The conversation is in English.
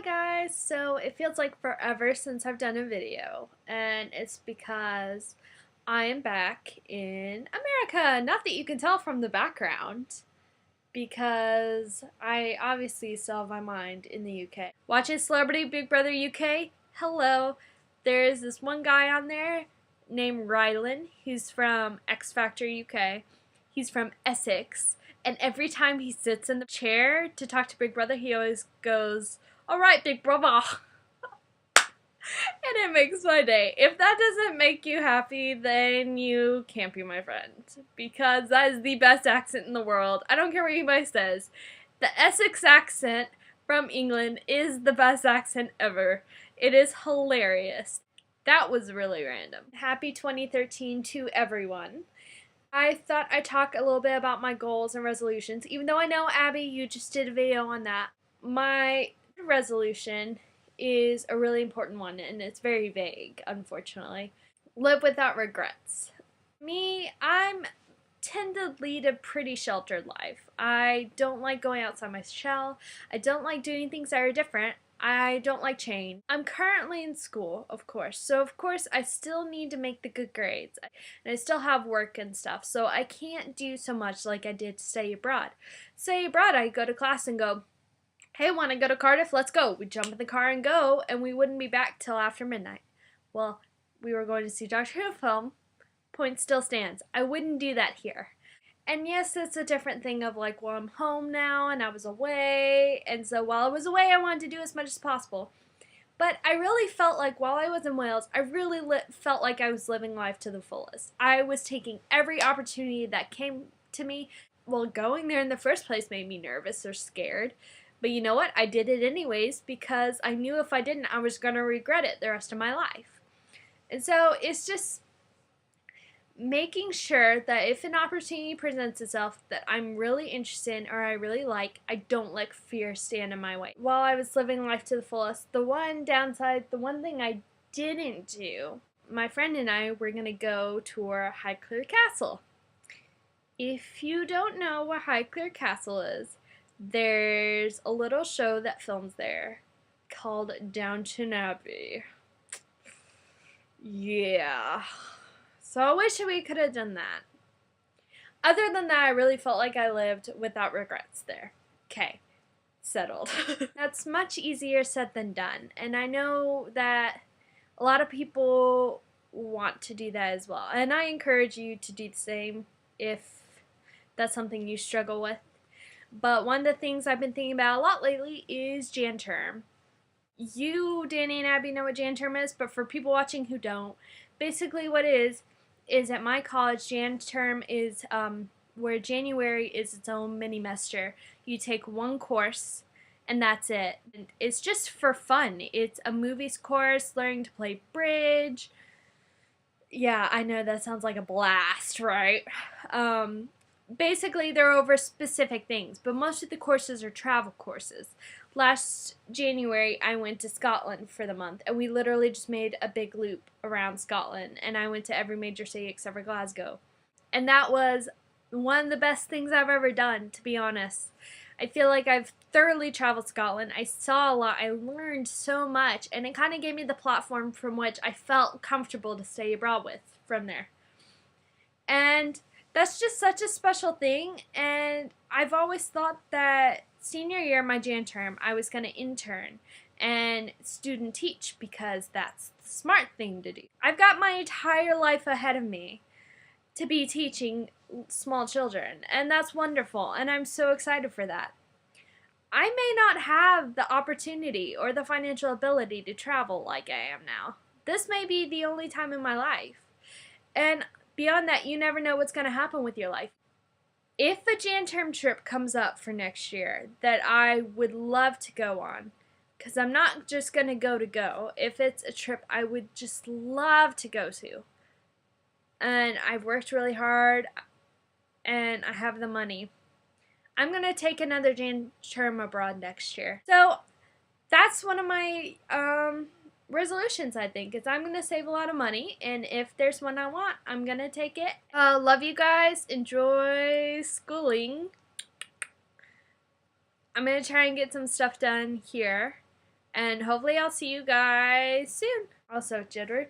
guys, so it feels like forever since I've done a video, and it's because I am back in America. Not that you can tell from the background, because I obviously still have my mind in the UK. Watching Celebrity Big Brother UK? Hello. There's this one guy on there named Rylan. He's from X Factor UK. He's from Essex. And every time he sits in the chair to talk to Big Brother, he always goes, "Alright, Big Brother." And it makes my day. If that doesn't make you happy, then you can't be my friend. Because that is the best accent in the world. I don't care what anybody says. The Essex accent from England is the best accent ever. It is hilarious. That was really random. Happy 2013 to everyone. I thought I'd talk a little bit about my goals and resolutions, even though I know, Abby, you just did a video on that. My resolution is a really important one, and it's very vague, unfortunately. Live without regrets. Me, I tend to lead a pretty sheltered life. I don't like going outside my shell. I don't like doing things that are different. I don't like change. I'm currently in school, of course, so of course I still need to make the good grades, and I still have work and stuff, so I can't do so much like I did to study abroad. Study abroad, I go to class and go, "Hey, want to go to Cardiff? Let's go." We jump in the car and go, and we wouldn't be back till after midnight. Well, we were going to see Doctor Who film. Point still stands. I wouldn't do that here. And yes, it's a different thing of like, well, I'm home now and I was away, and so while I was away I wanted to do as much as possible. But I really felt like while I was in Wales, I really felt like I was living life to the fullest. I was taking every opportunity that came to me. Well, going there in the first place made me nervous or scared. But you know what? I did it anyways because I knew if I didn't, I was going to regret it the rest of my life. And so it's just making sure that if an opportunity presents itself that I'm really interested in or I really like, I don't let fear stand in my way. While I was living life to the fullest, the one downside, the one thing I didn't do, my friend and I were going to go tour Highclere Castle. If you don't know what Highclere Castle is, there's a little show that films there called Downton Abbey. Yeah. So I wish we could have done that. Other than that, I really felt like I lived without regrets there. Okay, settled. That's much easier said than done. And I know that a lot of people want to do that as well. And I encourage you to do the same if that's something you struggle with. But one of the things I've been thinking about a lot lately is Jan term. You, Danny and Abby, know what Jan term is, but for people watching who don't, basically what it is at my college, Jan term is where January is its own mini-mester. You take one course, and that's it. And it's just for fun. It's a movies course, learning to play bridge. Yeah, I know that sounds like a blast, right? Basically, they're over specific things, but most of the courses are travel courses. Last January, I went to Scotland for the month, and we literally just made a big loop around Scotland, and I went to every major city except for Glasgow. And that was one of the best things I've ever done, to be honest. I feel like I've thoroughly traveled Scotland. I saw a lot. I learned so much, and it kind of gave me the platform from which I felt comfortable to stay abroad with from there. And that's just such a special thing, and I've always thought that senior year, my Jan term, I was going to intern and student teach because that's the smart thing to do. I've got my entire life ahead of me to be teaching small children, and that's wonderful, and I'm so excited for that. I may not have the opportunity or the financial ability to travel like I am now. This may be the only time in my life, and beyond that, you never know what's going to happen with your life. If a Jan term trip comes up for next year that I would love to go on, because I'm not just going to go, if it's a trip I would just love to go to, and I've worked really hard, and I have the money, I'm going to take another Jan term abroad next year. So that's one of my resolutions, I think, is I'm going to save a lot of money, and if there's one I want, I'm going to take it. Love you guys. Enjoy schooling. I'm going to try and get some stuff done here, And hopefully I'll see you guys soon. Also, Jedward,